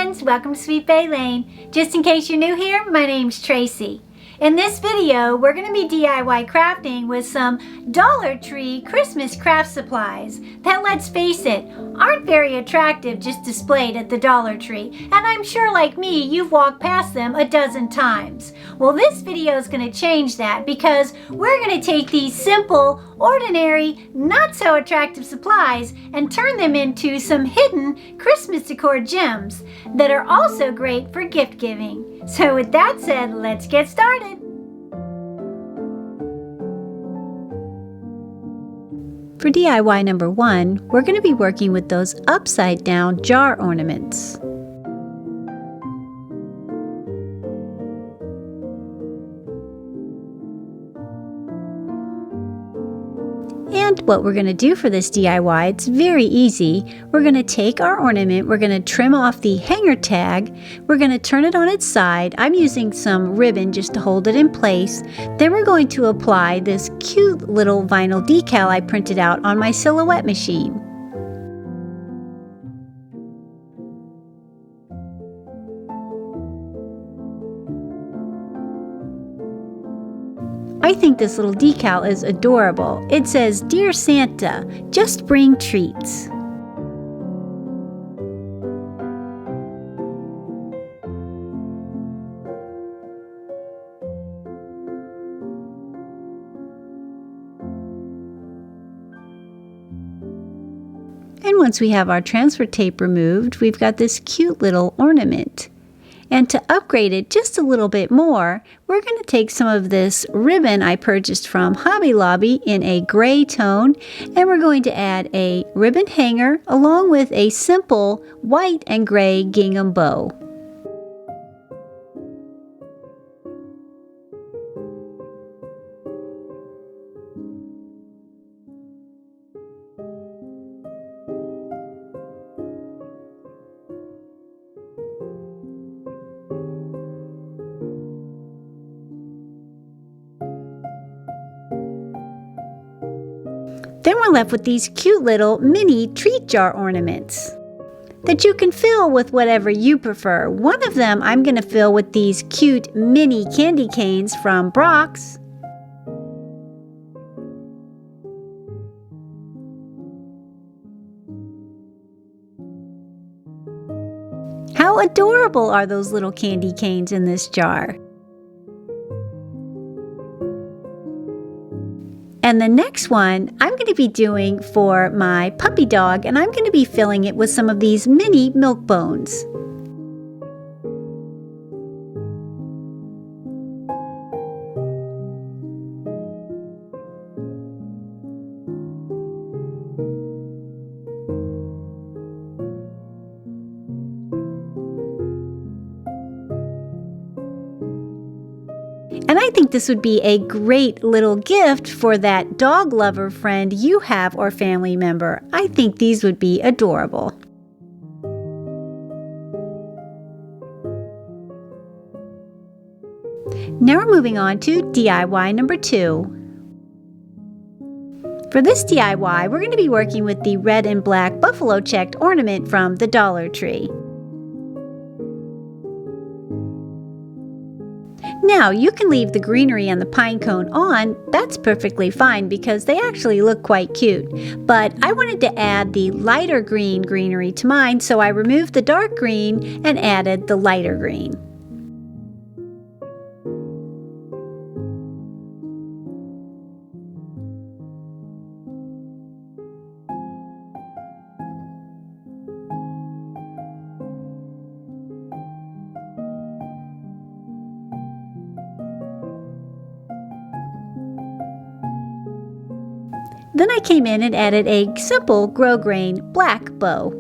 friends, welcome to Sweet Bay Lane. Just in case you're new here, my name's Tracy. In this video, we're going to be DIY crafting with some Dollar Tree Christmas craft supplies that, let's face it, aren't very attractive just displayed at the Dollar Tree. And I'm sure, like me, you've walked past them a dozen times. Well, this video is going to change that because we're going to take these simple, ordinary, not so attractive supplies and turn them into some hidden Christmas decor gems that are also great for gift giving. So with that said, let's get started. For DIY number 1, we're going to be working with those upside down jar ornaments. And what we're going to do for this DIY, it's very easy. We're going to take our ornament, we're going to trim off the hanger tag, we're going to turn it on its side. I'm using some ribbon just to hold it in place. Then we're going to apply this cute little vinyl decal I printed out on my silhouette machine. I think this little decal is adorable. It says, "Dear Santa, just bring treats." And once we have our transfer tape removed, we've got this cute little ornament. And to upgrade it just a little bit more, we're going to take some of this ribbon I purchased from Hobby Lobby in a gray tone, and we're going to add a ribbon hanger along with a simple white and gray gingham bow. Then we're left with these cute little mini treat jar ornaments that you can fill with whatever you prefer. One of them I'm going to fill with these cute mini candy canes from Brock's. How adorable are those little candy canes in this jar? And the next one I'm going to be doing for my puppy dog, and I'm going to be filling it with some of these mini milk bones. And I think this would be a great little gift for that dog lover friend you have or family member. I think these would be adorable. Now we're moving on to DIY number 2. For this DIY, we're going to be working with the red and black buffalo checked ornament from the Dollar Tree. Now, you can leave the greenery and the pine cone on. That's perfectly fine because they actually look quite cute. But I wanted to add the lighter green greenery to mine, so I removed the dark green and added the lighter green. Then I came in and added a simple grosgrain black bow.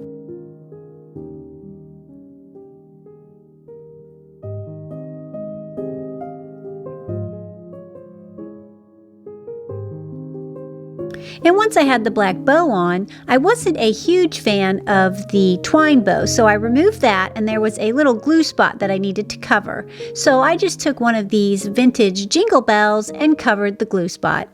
And once I had the black bow on, I wasn't a huge fan of the twine bow, so I removed that and there was a little glue spot that I needed to cover. So I just took one of these vintage jingle bells and covered the glue spot.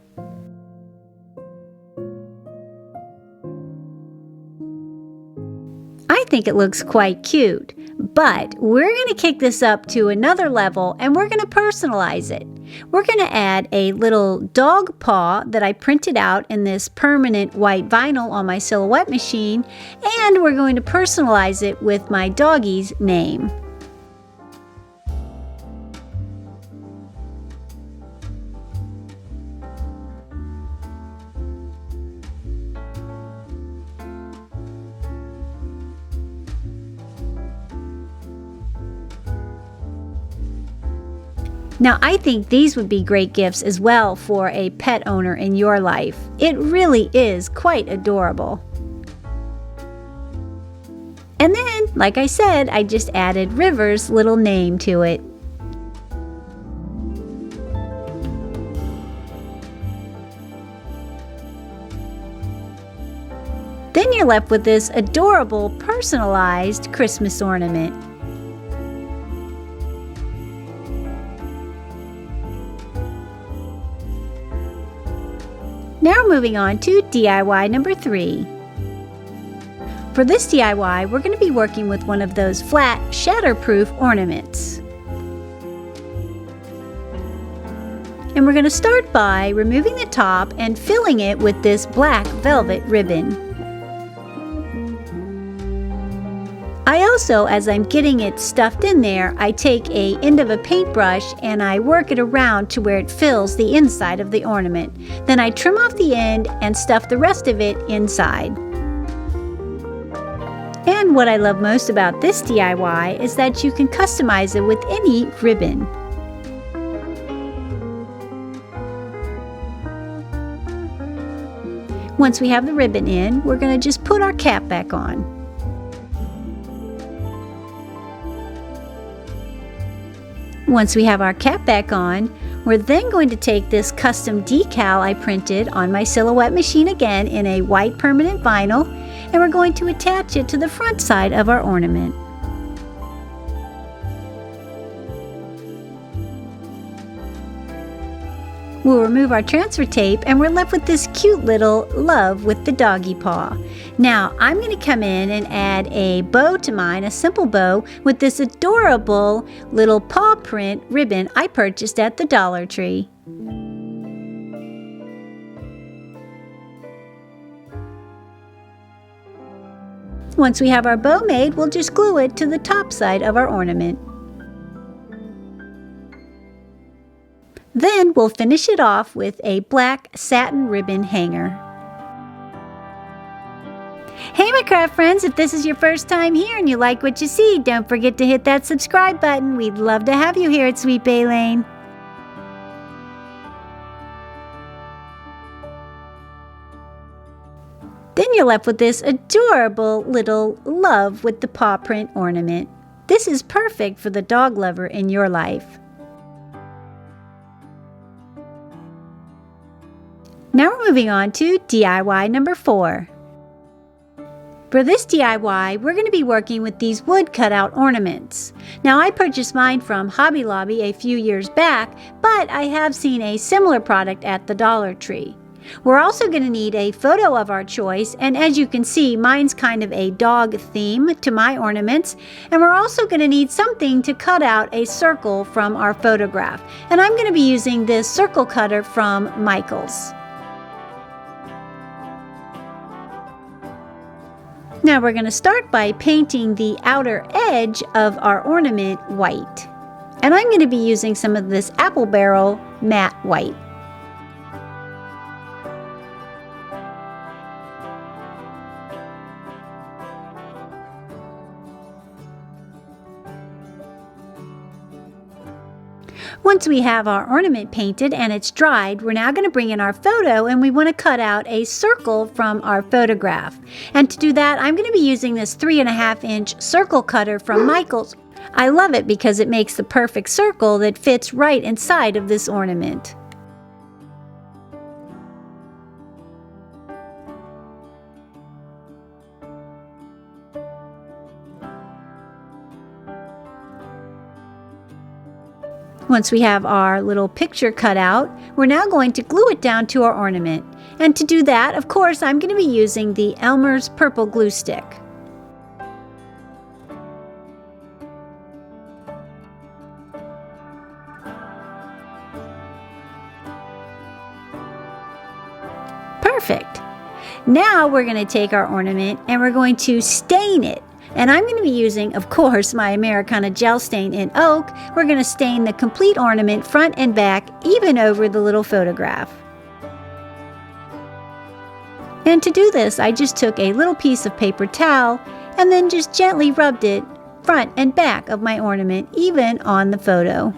I think it looks quite cute, But we're going to kick this up to another level and we're going to personalize it. We're going to add a little dog paw that I printed out in this permanent white vinyl on my silhouette machine, and we're going to personalize it with my doggie's name. Now, I think these would be great gifts as well for a pet owner in your life. It really is quite adorable. And then, like I said, I just added River's little name to it. Then you're left with this adorable personalized Christmas ornament. Now we're moving on to DIY number 3. For this DIY, we're going to be working with one of those flat Shatterproof ornaments. And we're going to start by removing the top and filling it with this black velvet ribbon. I also, as I'm getting it stuffed in there, I take an end of a paintbrush and I work it around to where it fills the inside of the ornament. Then I trim off the end and stuff the rest of it inside. And what I love most about this DIY is that you can customize it with any ribbon. Once we have the ribbon in, we're going to just put our cap back on. Once we have our cap back on, we're then going to take this custom decal I printed on my silhouette machine again in a white permanent vinyl, and we're going to attach it to the front side of our ornament. We'll remove our transfer tape and we're left with this cute little love with the doggy paw. Now I'm going to come in and add a bow to mine, a simple bow, with this adorable little paw print ribbon I purchased at the Dollar Tree. Once we have our bow made, we'll just glue it to the top side of our ornament. Then we'll finish it off with a black satin ribbon hanger. Hey my craft friends, if this is your first time here and you like what you see, don't forget to hit that subscribe button. We'd love to have you here at Sweet Bay Lane. Then you're left with this adorable little love with the paw print ornament. This is perfect for the dog lover in your life. Now we're moving on to DIY number 4. For this DIY, we're going to be working with these wood cutout ornaments. Now I purchased mine from Hobby Lobby a few years back, but I have seen a similar product at the Dollar Tree. We're also going to need a photo of our choice, and as you can see, mine's kind of a dog theme to my ornaments, and we're also going to need something to cut out a circle from our photograph, and I'm going to be using this circle cutter from Michael's. Now we're going to start by painting the outer edge of our ornament white. And I'm going to be using some of this apple barrel matte white. Once we have our ornament painted and it's dried, we're now going to bring in our photo and we want to cut out a circle from our photograph. And to do that, I'm going to be using this 3.5-inch circle cutter from Michael's. I love it because it makes the perfect circle that fits right inside of this ornament. Once we have our little picture cut out, we're now going to glue it down to our ornament. And to do that, of course, I'm going to be using the Elmer's purple glue stick. Now we're going to take our ornament and we're going to stain it. And I'm going to be using, of course, my Americana gel stain in oak. We're going to stain the complete ornament front and back, even over the little photograph. And to do this, I just took a little piece of paper towel and then just gently rubbed it front and back of my ornament, even on the photo.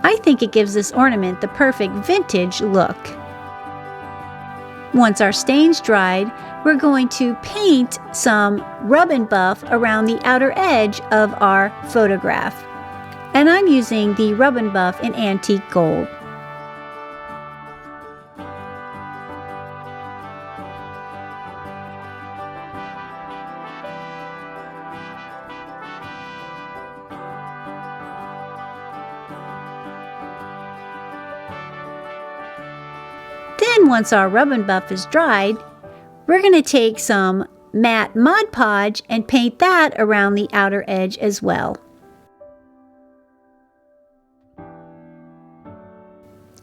I think it gives this ornament the perfect vintage look. Once our stain's dried, we're going to paint some rub and buff around the outer edge of our photograph. And I'm using the rub and buff in antique gold. Then once our rub and buff is dried, we're going to take some matte Mod Podge and paint that around the outer edge as well.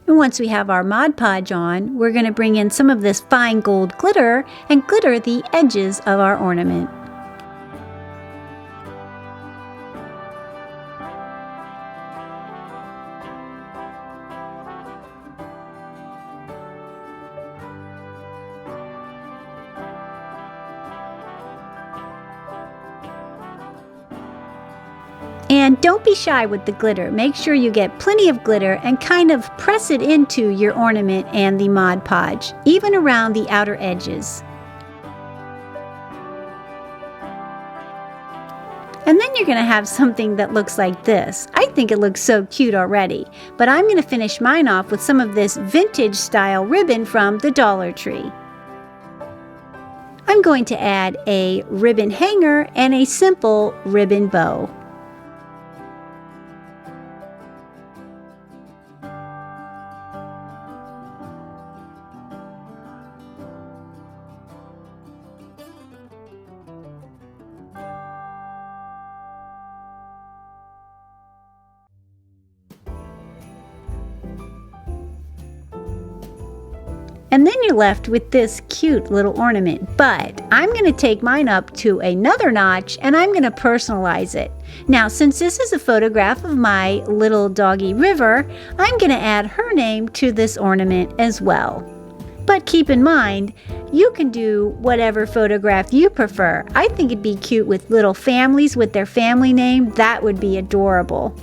And once we have our Mod Podge on, we're going to bring in some of this fine gold glitter and glitter the edges of our ornament. And don't be shy with the glitter. Make sure you get plenty of glitter and kind of press it into your ornament and the Mod Podge, even around the outer edges. And then you're going to have something that looks like this. I think it looks so cute already, but I'm going to finish mine off with some of this vintage style ribbon from the Dollar Tree. I'm going to add a ribbon hanger and a simple ribbon bow. And then you're left with this cute little ornament, but I'm going to take mine up to another notch and I'm going to personalize it. Now, since this is a photograph of my little doggy River, I'm going to add her name to this ornament as well. But keep in mind, you can do whatever photograph you prefer. I think it'd be cute with little families with their family name. That would be adorable.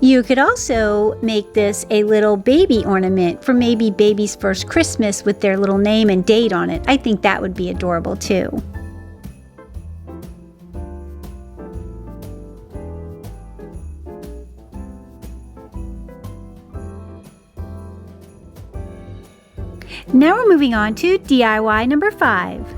You could also make this a little baby ornament for maybe baby's first Christmas with their little name and date on it. I think that would be adorable too. Now we're moving on to DIY number 5.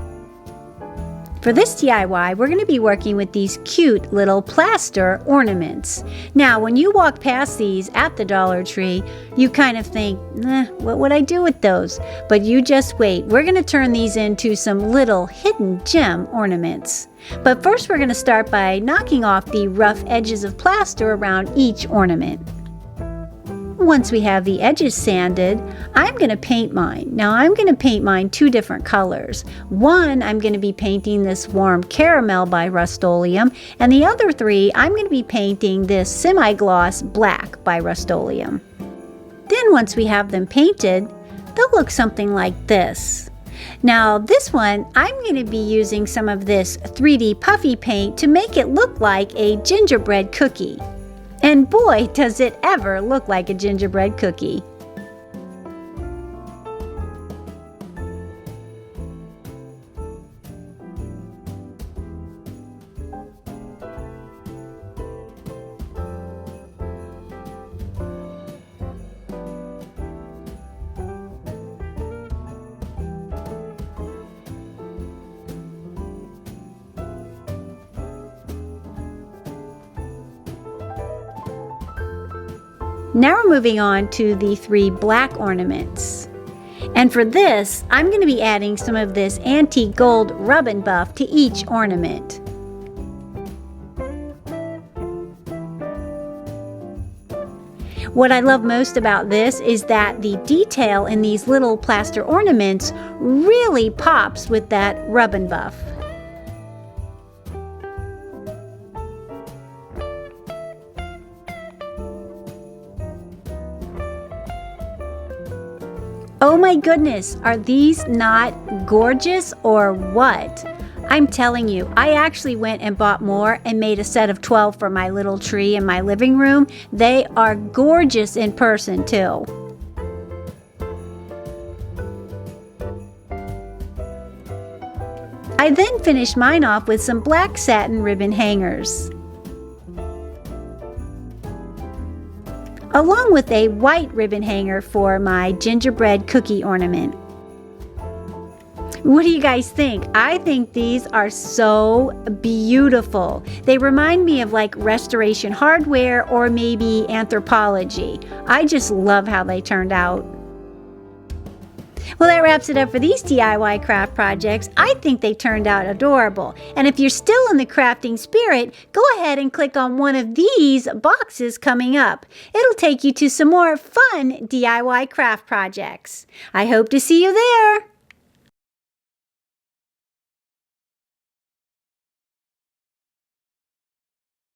For this DIY, we're going to be working with these cute little plaster ornaments. Now, when you walk past these at the Dollar Tree, you kind of think, what would I do with those? But you just wait. We're going to turn these into some little hidden gem ornaments. But first, we're going to start by knocking off the rough edges of plaster around each ornament. Once we have the edges sanded, I'm going to paint mine. Now I'm going to paint mine 2 different colors. One, I'm going to be painting this warm caramel by Rust-Oleum, and the other 3, I'm going to be painting this semi-gloss black by Rust-Oleum. Then once we have them painted, they'll look something like this. Now this one, I'm going to be using some of this 3D puffy paint to make it look like a gingerbread cookie. And boy, does it ever look like a gingerbread cookie. Now we're moving on to the 3 black ornaments. And for this, I'm going to be adding some of this antique gold rub and buff to each ornament. What I love most about this is that the detail in these little plaster ornaments really pops with that rub and buff. Oh my goodness, are these not gorgeous or what? I'm telling you, I actually went and bought more and made a set of 12 for my little tree in my living room. They are gorgeous in person too. I then finished mine off with some black satin ribbon hangers, along with a white ribbon hanger for my gingerbread cookie ornament. What do you guys think? I think these are so beautiful. They remind me of like Restoration Hardware or maybe Anthropology. I just love how they turned out. Well, that wraps it up for these DIY craft projects. I think they turned out adorable. And if you're still in the crafting spirit, go ahead and click on one of these boxes coming up. It'll take you to some more fun DIY craft projects. I hope to see you there.